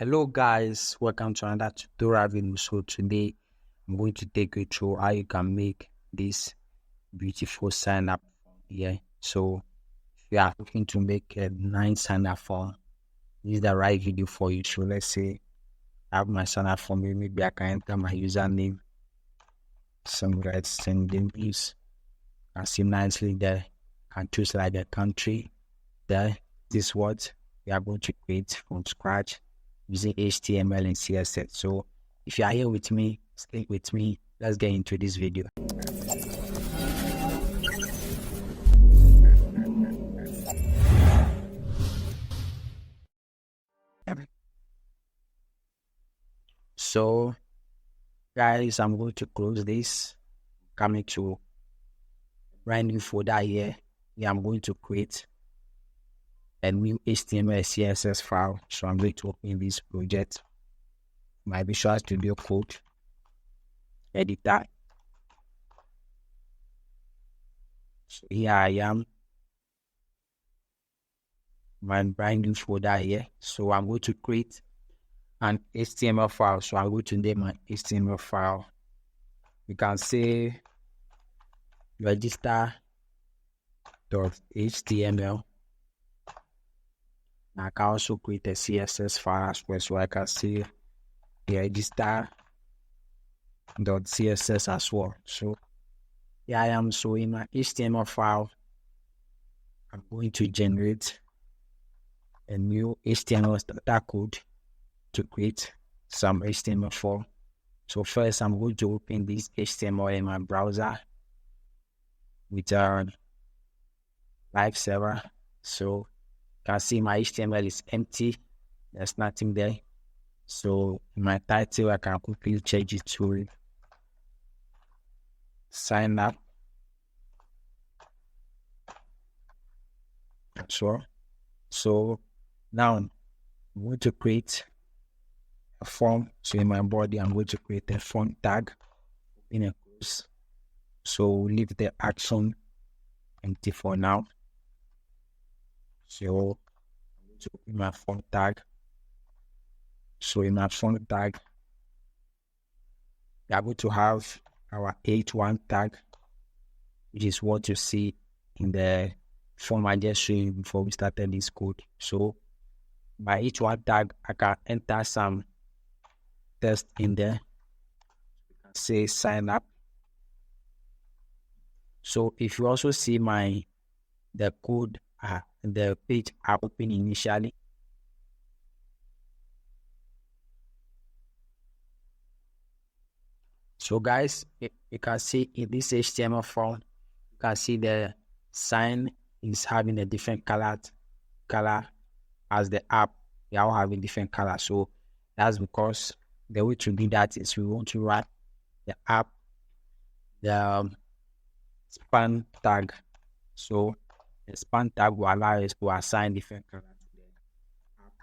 Hello guys, welcome to another tutorial video. So today I'm going to take you through how you can make this beautiful sign up here. So if you are looking to make a nice sign up form, this is the right video for you. So let's say I have my sign up form. Maybe I can enter my username, some rights and names. I see nicely there. I can choose like the country. There, this is what we are going to create from scratch using HTML and CSS. So if you are here with me, stay with me. Let's get into this video. So guys, I'm going to close this. Coming to brand new folder here. I'm going to create a new HTML and CSS file. So I'm going to open this project, my Visual Studio Code editor. So here I am, my brand new folder here. So I'm going to create an HTML file. So I'm going to name my HTML file. You can say register.html. I can also create a CSS file as well, so I can say register.css as well. So here I am. So in my HTML file, I'm going to generate a new HTML starter code to create some HTML form. So first, I'm going to open this HTML in my browser with a live server. So you can see my HTML is empty. There's nothing there. So in my title, I can quickly change it to sign up. So now I'm going to create a form. So in my body, I'm going to create a font tag in a close. So we'll leave the action empty for now. So I'm going to open my font tag. So in my font tag, we are going to have our H1 tag, which is what you see in the form I just showed you before we started this code. So by H1 tag, I can enter some text in there. Say sign up. So if you also see the code, the page are open initially. So guys, you can see in this HTML form, you can see the sign is having a different color as the app. They are all having different color. So that's because the way to do that is we want to write the app, the span tag. So the span tag will allow us to assign different colors to the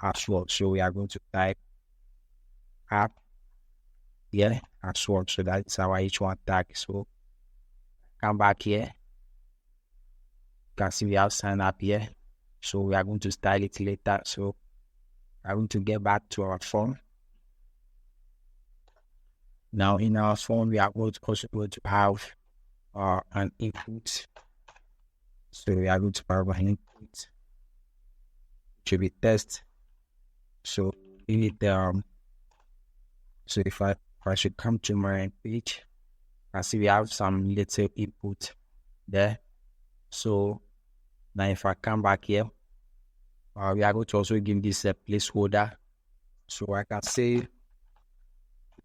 app as well. So we are going to type app here as well. So that's our H1 tag. So come back here. You can see we have sign up here. So we are going to style it later. So I'm going to get back to our form. Now in our form, we are also going to have an input. So we are going to have an input. It should be test. So we need so if I should come to my page, I see we have some little input there. So now if I come back here, we are going to also give this a placeholder. So I can say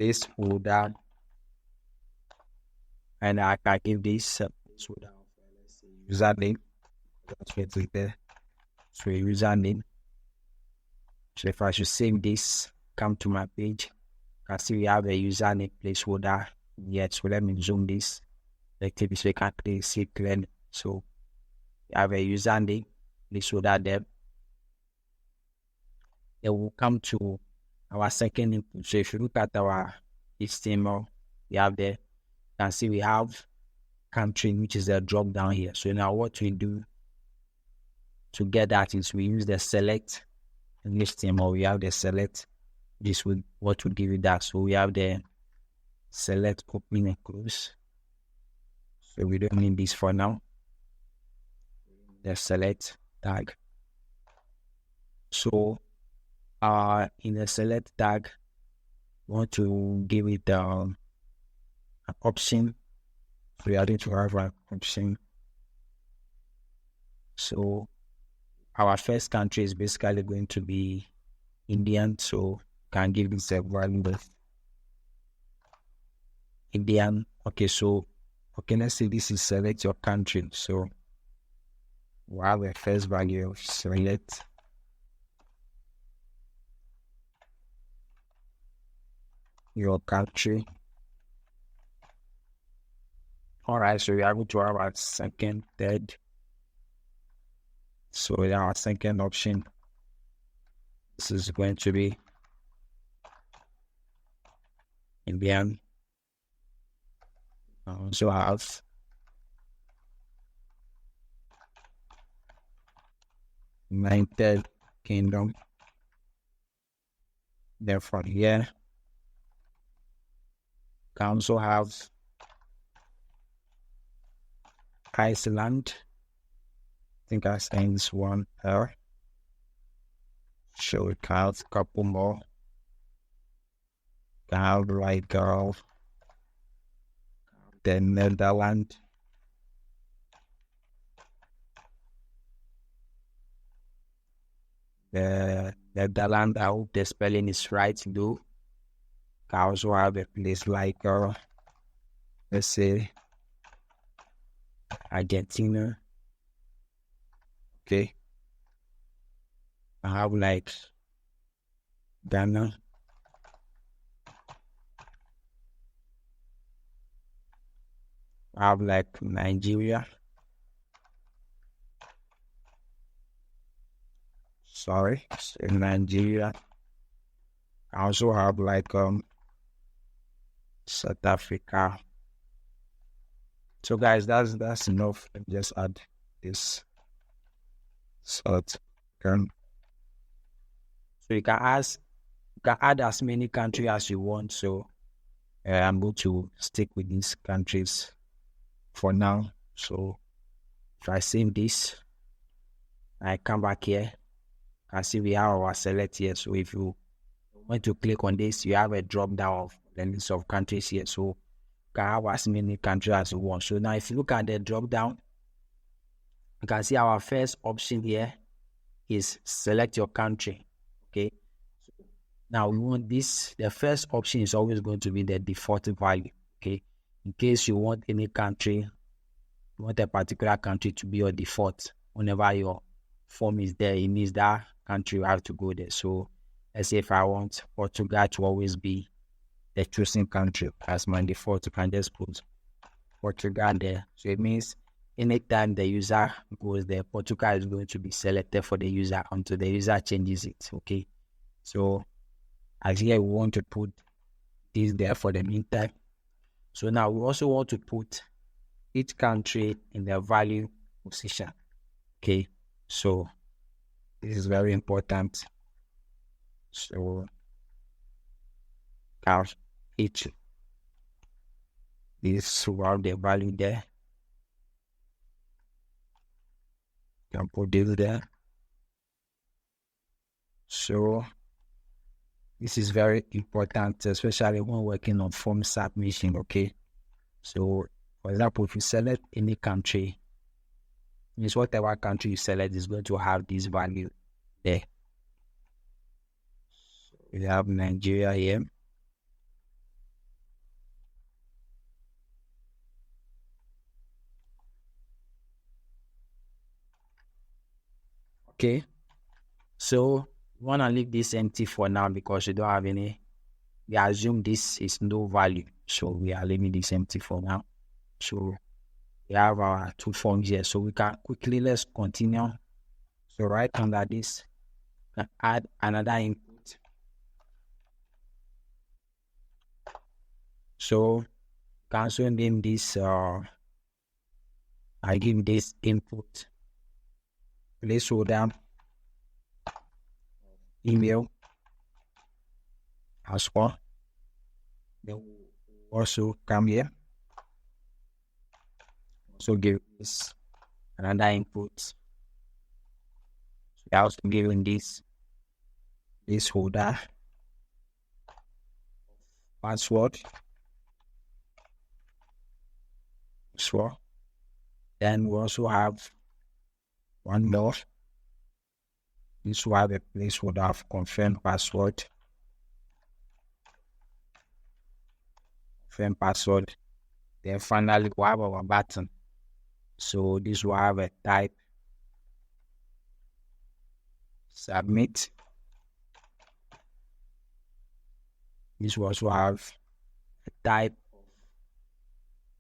placeholder, and I can give this placeholder of, let's say, username. That's what it there. So a username. So if I should save this, come to my page, you can see we have a username placeholder yet. So let me zoom this. Like so you can see clearly. So we have a username placeholder there. Then we'll come to our second input. So if you look at our HTML, we have there, you can see we have country, which is a drop down here. So now what we do to get that is we use the select in HTML. We have the select this would what would give you that. So we have the select open and close. So we don't need this for now. The select tag. So in the select tag, we want to give it an option. So we are going to have an option. So our first country is basically going to be Indian. So can give this a value of Indian. Okay, so let's say this is select your country. So we have a first value of select your country. All right, so we are going to have our second, third. So our second option, this is going to be Indian. So I have United Kingdom. Therefore, here can also have Iceland. I think I sent this one here. So we can have a couple more. Can have like the Netherlands. The Netherlands, I hope the spelling is right though. Can also have a place like let's say Argentina. Okay. I have like Ghana. I have like Nigeria. Sorry, in Nigeria. I also have like South Africa. So guys, that's enough. Let me just add this South African. So you can add as many countries as you want. So I'm going to stick with these countries for now. So if I save this, I come back here, I see we have our select here. So if you want to click on this, you have a drop down of the list of countries here. So you can have as many countries as you want. So now if you look at the drop down, you can see our first option here is select your country. Okay. So now we want this, the first option is always going to be the default value. Okay. In case you want any country, you want a particular country to be your default, whenever your form is there, it means that country you have to go there. So let's say if I want Portugal to always be the chosen country as my default, you can just put Portugal there. So it means anytime the user goes there, Portugal is going to be selected for the user until the user changes it. Okay. So as here we want to put this there for the meantime. So now we also want to put each country in their value position. Okay. So this is very important. So each this throughout the value there. You can put this there. So this is very important, especially when working on form submission. Okay. So for example, if you select any country, means whatever country you select is going to have this value there. So we have Nigeria here. Okay. So we want to leave this empty for now because we don't have any. We assume this is no value. So we are leaving this empty for now. So we have our two forms here. So we can quickly, let's continue. So right under this, we can add another input. So can also name this, I give this input placeholder email. as well. Then we'll also come here. So give this another input. So we are also giving this holder password as well. Then we also have one more. This will have a placeholder of confirm password. Confirm password. Then finally we have our button. So this will have a type submit. This will also have a type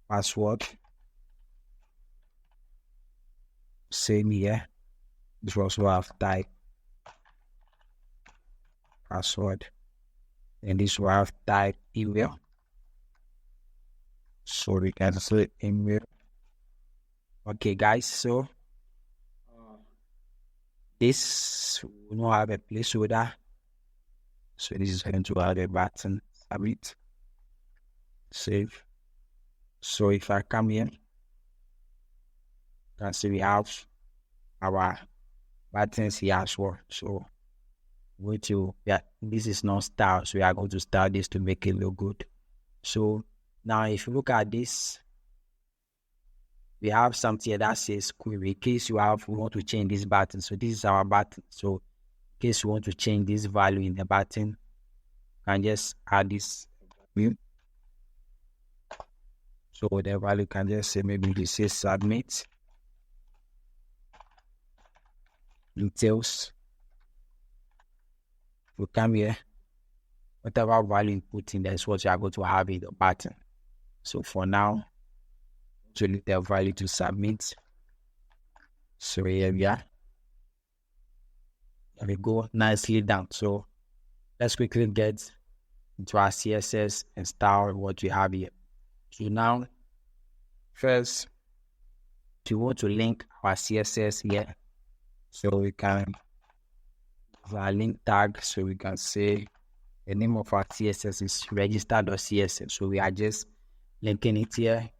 password. Same here. This will also have type password. And this will have type email. So we can say email. Okay, guys. So this will not have a placeholder. So this is going to have a button. Submit. Save. So if I come here, you can see we have our buttons here as well. So this is not style, so we are going to style this to make it look good. So now if you look at this, we have something here that says query. In case we want to change this button, so this is our button. So in case you want to change this value in the button, you can just add this value. So the value can just say maybe this is submit details. We come here, whatever value you put in there is what you are going to have in the button. So for now, to leave the value to submit. So here we are. There we go, nicely done. So let's quickly get into our CSS and style what we have here. So now, first, we want to link our CSS here. So we can have a link tag. So we can say the name of our CSS is register.css. So we are just linking it here.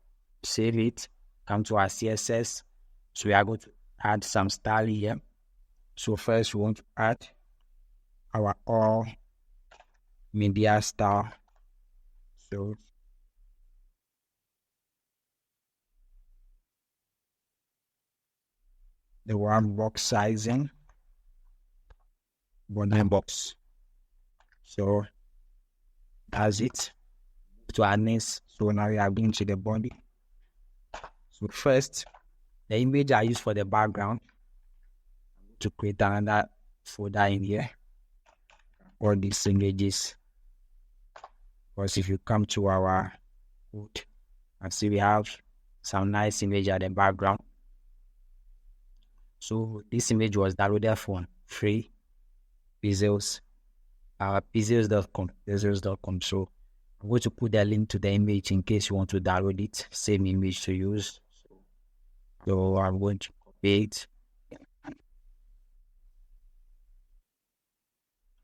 Save it. Come to our CSS. So we are going to add some style here. So first we want to add our all media style. So the one box sizing, border box. So that's it. To our next. So now we are going to the body. So first, the image I use for the background, to create another folder in here. All these images. Because if you come to our code and see we have some nice image at the background. So this image was downloaded from free Pixels, pixels.com. So I'm going to put the link to the image in case you want to download it. Same image to use. So I'm going to copy it.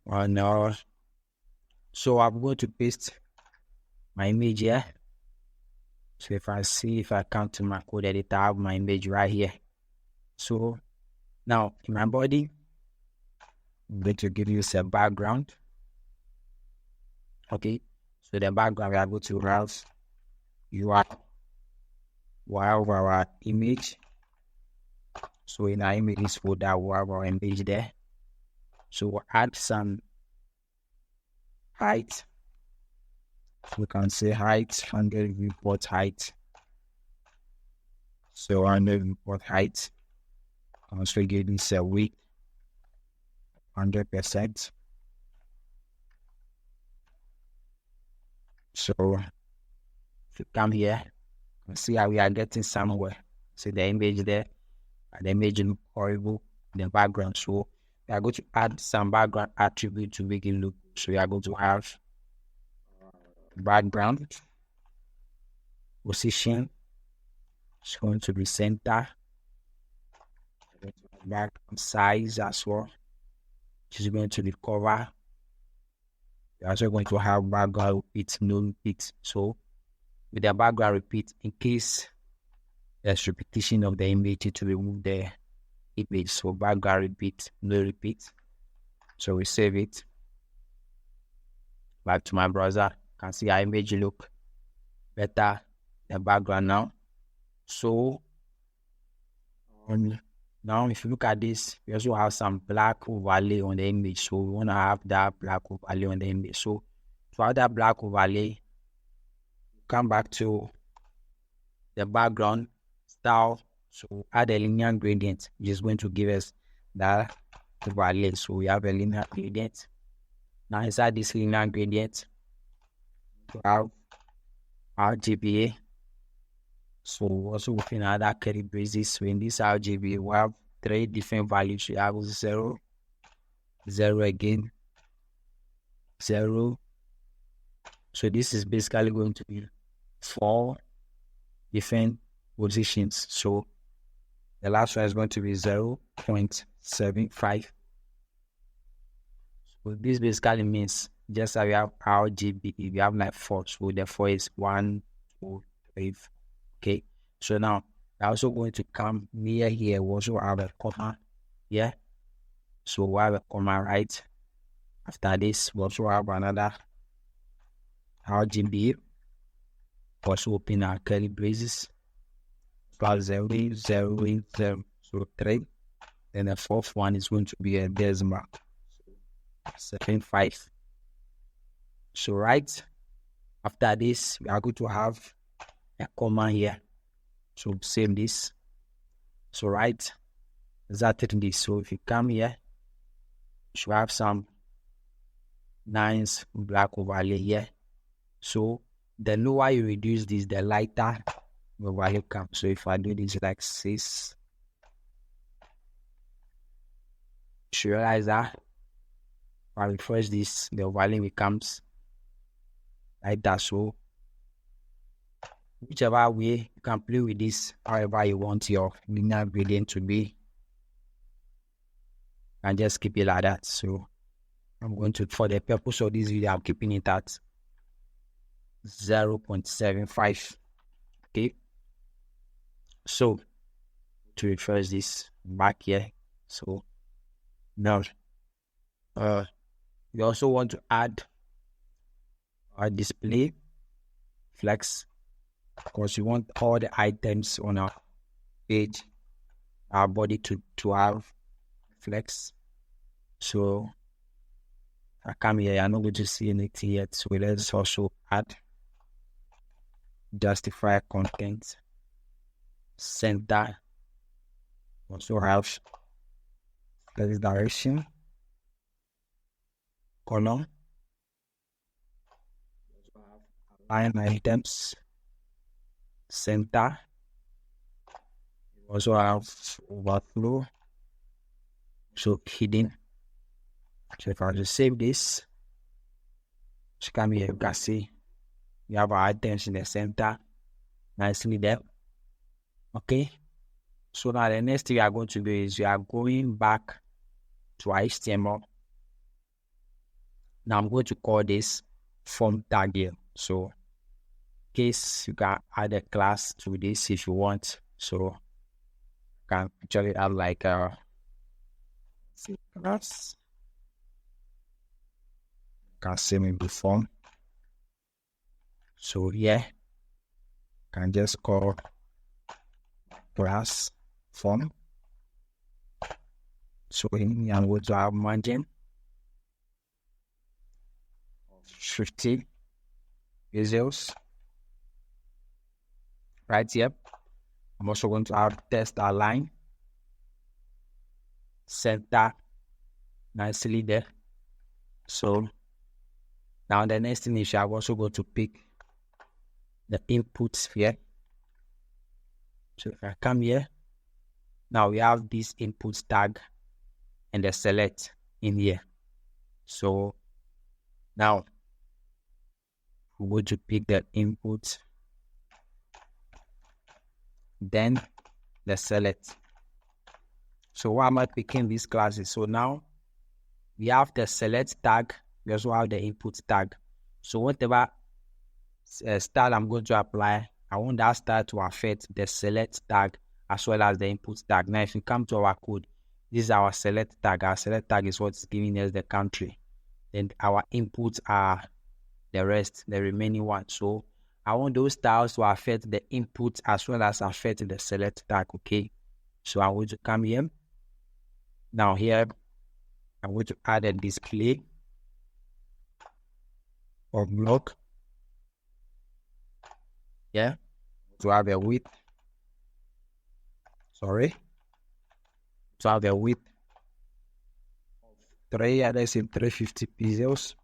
Now, so I'm going to paste my image here. So if I come to my code editor, I have my image right here. So now in my body, I'm going to give you a background. Okay, so the background we are going to have our image. So in our images folder, we have our image there. So we'll add some height. We can say height, 100 viewport height. So 100 viewport height. Also give this a width, 100%. So if you come here, you see how we are getting somewhere. See the image there, and the image look horrible in the background. So we are going to add some background attribute to make it look. So we are going to have background position. It's going to be center. Background size as well. Which is going to be cover. We're also going to have background repeat, no repeat. So with the background repeat, in case there's repetition of the image, to remove the image. So background repeat, no repeat. So we save it. Back to my browser. You can see our image look better, the background now. So now if you look at this, we also have some black overlay on the image. So we want to have that black overlay on the image. So to have that black overlay, come back to the background style. So add a linear gradient, which is going to give us that overlay. So we have a linear gradient. Now inside this linear gradient, we have RGBA. So also within other curly braces. So in this RGB, we have 3 different values. We have 0, 0 again, 0. So this is basically going to be 4 different positions. So the last one is going to be 0.75. So this basically means just as we have RGB, we have like 4. So the 4 is 1, 2, 3, 4. Okay, so now we're also going to come near here. We also have a comma here. So we have a comma right after this. We also have another RGB. Also open our curly braces. Plus 0, 0, 0, so 3. Then the 4th one is going to be a decimal. 7.5. So right after this, we are going to have a comma here. So save this. So right exactly this. So if you come here, you should have some nice black overlay here. So the lower you reduce this, the lighter the overlay comes. So if I do this like 6, you should realize that if I refresh this, the overlay becomes like that. So whichever way you can play with this, however you want your linear gradient to be, and just keep it like that. So I'm going to, for the purpose of this video, I'm keeping it at 0.75. Okay, so to refresh this back here. So now we also want to add our display flex, because you want all the items on our page, our body to have flex. So I come here, I'm not going to see anything yet. So let's also add justify content, center, also have flex direction, column, line items, center. You also have overflow, so hidden. So if I just save this, just come here, you can see we have our items in the center nicely there. Okay, so now the next thing we are going to do is we are going back to our HTML. Now I'm going to call this form tag here. So in case you can add a class to this if you want. So you can actually have like a class. Can save me the form. So yeah, can just call class form. So here I'm going to have margin of 50 pixels right here. I'm also going to have text align, center nicely there. So now the next thing is I'm also going to pick the inputs here. So if I come here, now we have this inputs tag and the select in here. So now we're going to pick the input, then the select. So why am I picking these classes? So now we have the select tag we also have the input tag. So whatever style I'm going to apply, I want that style to affect the select tag as well as the input tag. Now, if you come to our code, this is our select tag. Our select tag is what's giving us the country. Then our inputs are the rest, the remaining one. So I want those styles to affect the input as well as affect the select tag. Okay. So I'm going to come here. Now here, I'm going to add a display or block. Yeah. To have a width. Sorry. To have a width of 350 pixels.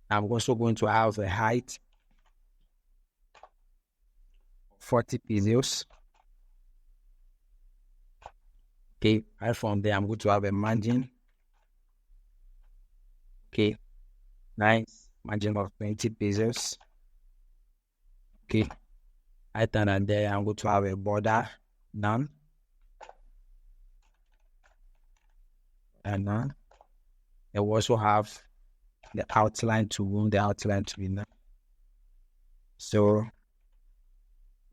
I'm also going to have a height of 40 pixels. Okay, right from there, I'm going to have a margin. Okay, nice margin of 20 pixels. Okay, right under there, I'm going to have a border, none. And none. I will also have the outline to room, the outline to be none. So,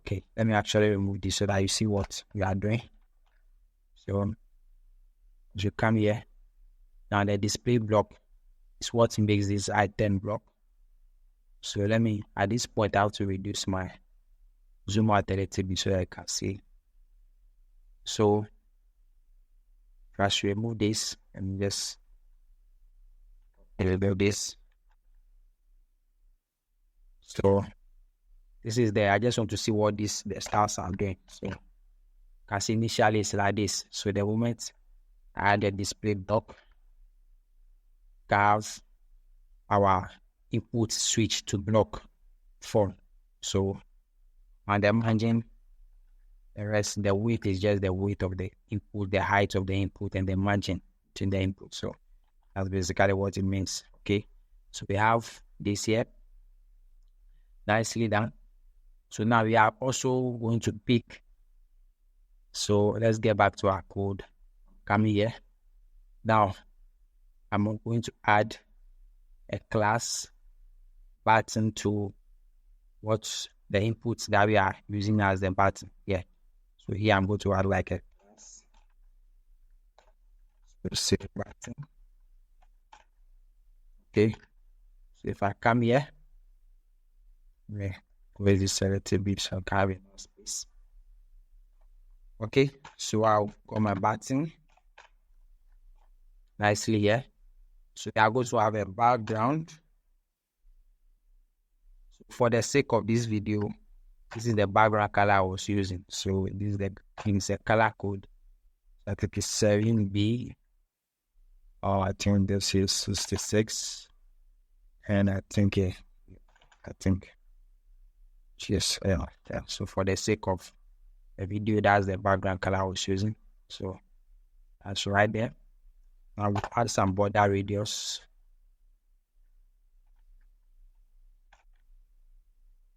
okay, let me actually remove this so that you see what we are doing. So, as you come here, now the display block is what makes this item block. So let me, at this point, I have to reduce my zoom out a little bit so that I can see. So, first remove this and just enable this. So, this is there. I just want to see what the styles are doing. So, you can see initially it's like this. So, the moment I add the display block, have our input switch to block 4. So, on the margin, the rest, the width is just the width of the input, the height of the input, and the margin to the input. So, that's basically what it means. Okay. So, we have this here. Nicely done. So now we are also going to pick. So let's get back to our code. Come here. Now I'm going to add a class button to what's the inputs that we are using as the button. Yeah. So here I'm going to add like a class. So save button. Okay. So if I come here, yeah, where this selected bit shall carry no space. Okay, so I'll got my button nicely here. So we are going to have a background. So for the sake of this video, this is the background color I was using. So this is the color code. So I think it's 7B. I think this is 66. And I think yes, yeah. So for the sake of the video, that's the background color I was using. So that's right there. Now we'll add some border radius.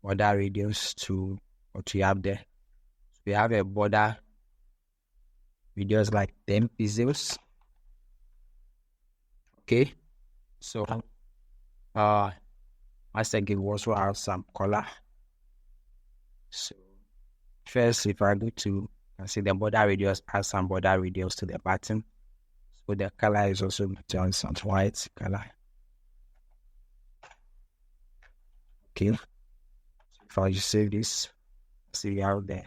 Border radius to what we have there. So we have a border radius like 10 pixels. Okay. So once again, we also have some color. So first, if I go to see the border radius, add some border radius to the button. So the color is also turn some white color. Okay. So if I just save this, see how the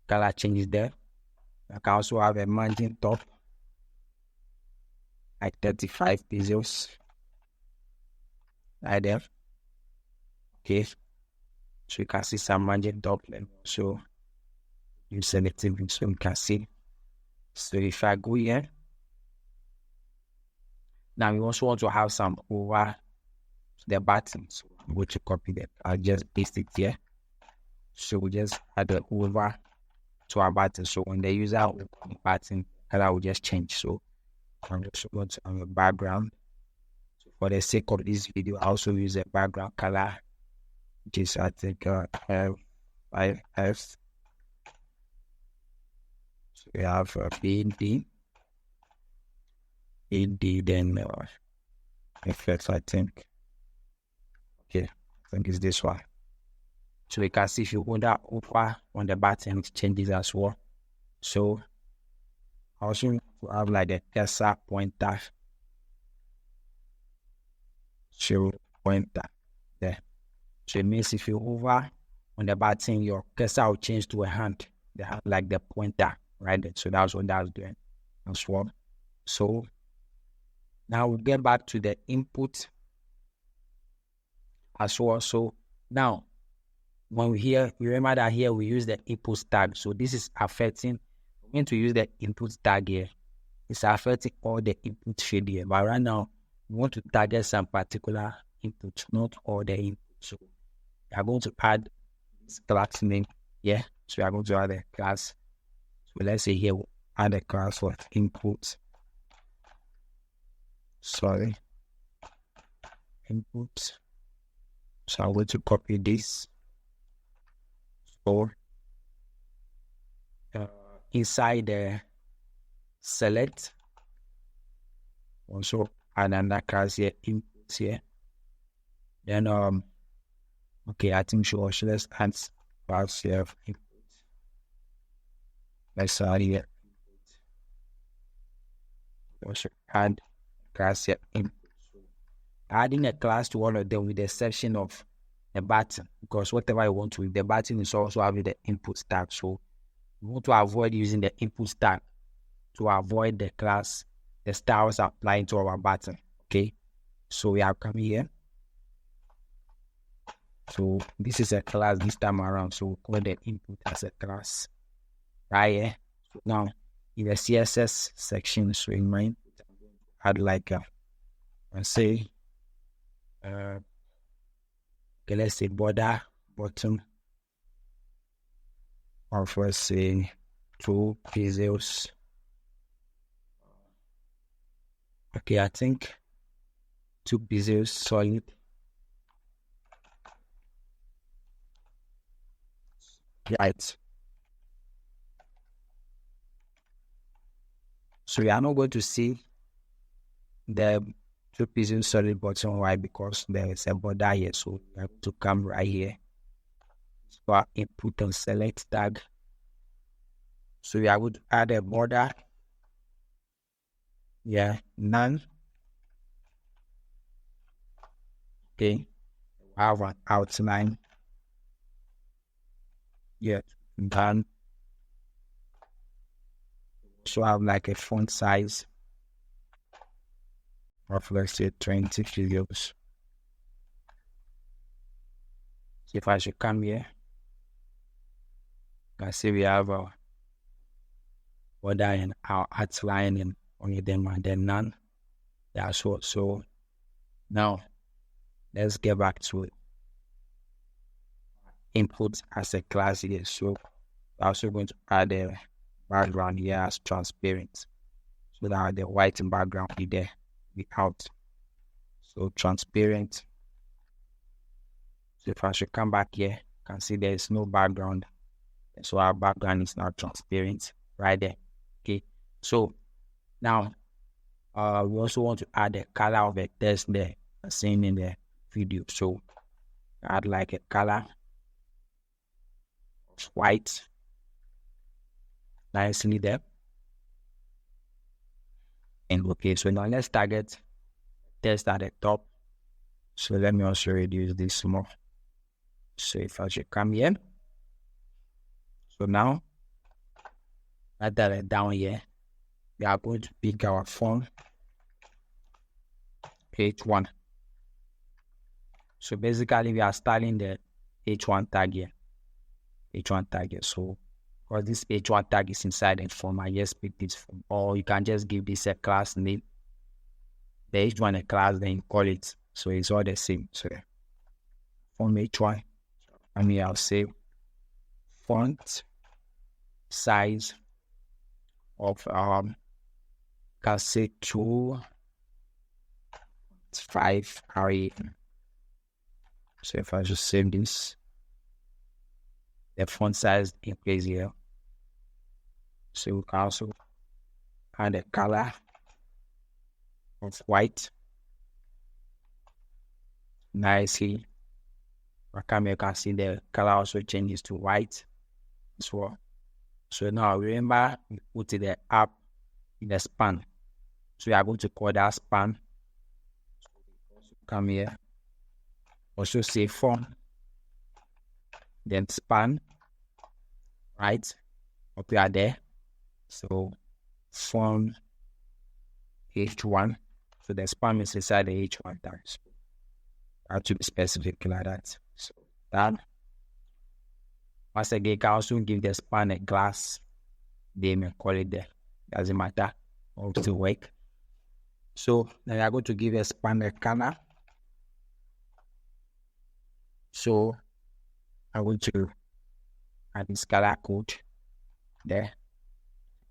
color changes there. I can also have a margin top like 35 pixels right there. Okay. So you can see some margin top level. So you selective so you can see. So if I go here, now we also want to have some over the button. So I'm going to copy that. I'll just paste it here. So we just add the over to our button. So when the user opens the button, color will just change. So I'm also going to have a background. So for the sake of this video, I also use a background color, which is I think F5F. So we have B and D. AD, then effects, I think. Okay, I think it's this one. So you can see if you hold that over on the button, it changes as well. So I also need to have like the cursor pointer. So pointer there. So it means if you hover on the button, your cursor will change to a hand. They have like the pointer right there. So that's what that's doing as well. So now we'll get back to the input as well. So now when we here, remember that here we use the input tag. So this is affecting, we're going to use the input tag here. It's affecting all the input field here. But right now, we want to target some particular input, not all the input. So we are going to add this class name here. So we are going to add a class. So let's say here we'll add a class for input. Sorry. Input. So I'm going to copy this. So inside the select, also add another class here, input here. Then okay, I think sure let's add class here of input. Let's add here input. Also add class here input. So adding a class to all of them with the exception of the button, because whatever I want to with the button is also having the input tag. So we want to avoid using the input tag to avoid the class, the styles applying to our button. Okay, so we are coming here. So this is a class this time around. So we'll call the input as a class right here. So now in the CSS section, so in my input, I'm going to add like let's say okay, let's say border bottom of let's say 2 pixels. Okay, I think 2 pixels solid. Right. So we are not going to see the 2 pixels solid bottom. Why? Because there is a border here. So we have to come right here. So our input and select tag. So we are going to add a border. Yeah, none. Okay. I have an outline. Yeah, done. So I have like a font size of let's say 20 pixels. So if I should come here, you can see we have our border and our outline and only them and then none. That's what. So now let's get back to it. Input as a class here. So we're also going to add a background here as transparent. So that the white background be there, be out. So transparent. So if I should come back here, you can see there is no background. So our background is now transparent right there. Okay. So now we also want to add a color of a text there, as seen in the video. So add like a color of white nicely there. And okay, so now let's target text at the top. So let me also reduce this more. So if I should come here, so now right there down here, we are going to pick our font H1. So basically we are styling the H1 tag here. H1 tag here. So because this H1 tag is inside the form, I just pick this form. Or you can just give this a class name. The H1 a class, then you call it. So it's all the same. So form H1. I mean I'll say font size of can say 2.5 RE. So if I just save this, the font size increase here. So we can also add a color of white. Nicely. You can see the color also changes to white as well. So now remember, we put the app in the span. So we are going to call that span. Come here. Also say form, then span, right? Up here there. So form H1. So the span is inside the H1 tags. I have to be specific like that. So that. Once again, you can also give the span a class name and call it there. Doesn't matter. All still work. So then we are going to give a span a color. So I'm going to add this color code there.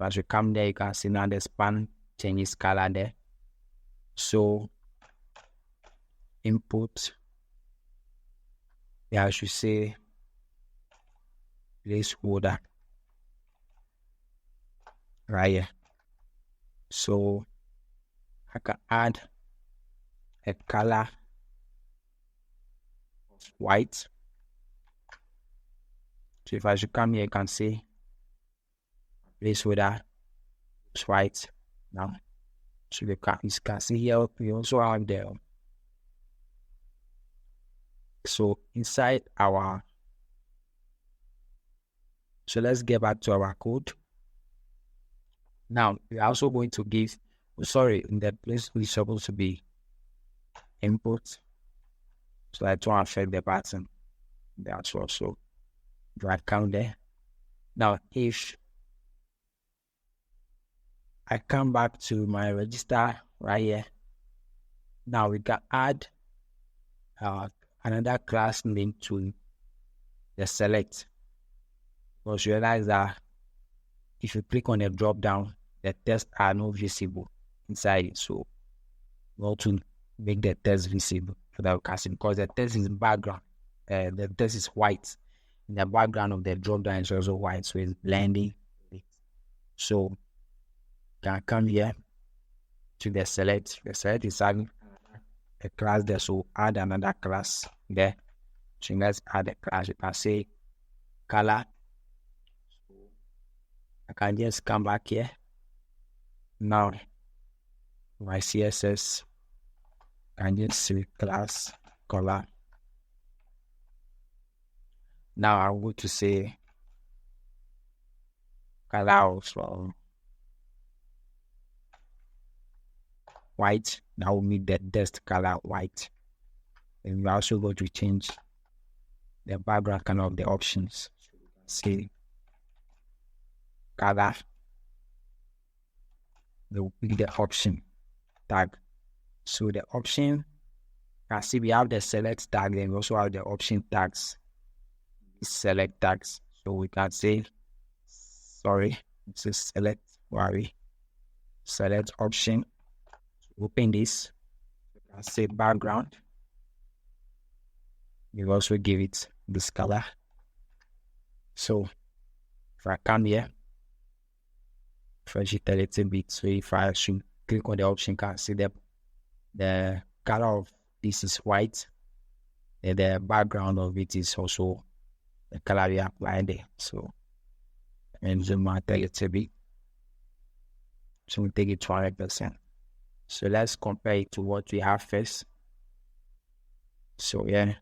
As you come there, you can see now the span changes color there. So input, yeah, I should say placeholder right here. So I can add a color of white. So if I should come here, you can see placeholder is white now. So you can see here, we also have the so inside our, so let's get back to our code. Now we're also going to give, in the place we're supposed to be input, so I don't affect the button. That's also drag count there. Now if I come back to my register right here, now we can add another class name to the select, because you realize that if you click on the drop down, the tests are not visible inside it. So we want to make the text visible so that we can see, because the text is background, the text is white, and the background of the drop down is also white, so it's blending. So can come here to the select. The select is having a class there, so add another class there. So let's add a class. You can say color. I can just come back here. Now my CSS, I can just say class color. Now I'm going to say color also white. That will make the text color white. And we're also going to change the background color of the options. Say color, will be the option tag. So the option, you can see we have the select tag, then we also have the option tags, select tags. So we can say, this is select, select option. Open this, I say background. You also give it this color. So if I come here, fresh it a little bit. So if I should click on the option, you can see the color of this is white, and the background of it is also the color we applied there. So and zoom out a little bit. So we take it to 100%. So let's compare it to what we have first. So yeah, you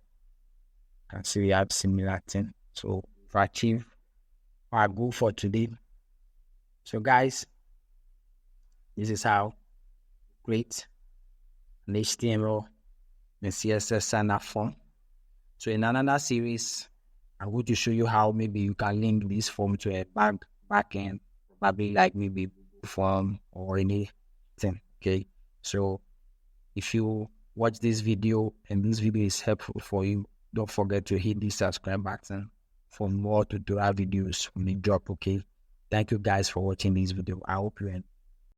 can see we have similar thing. So if I achieve our goal for today. So guys, this is how create an HTML and CSS sign-up form. So in another series, I'm going to show you how maybe you can link this form to a backend, probably like maybe form or anything. Okay. So if you watch this video and this video is helpful for you, don't forget to hit the subscribe button for more tutorial videos when they drop. Okay. Thank you guys for watching this video. I hope you enjoy.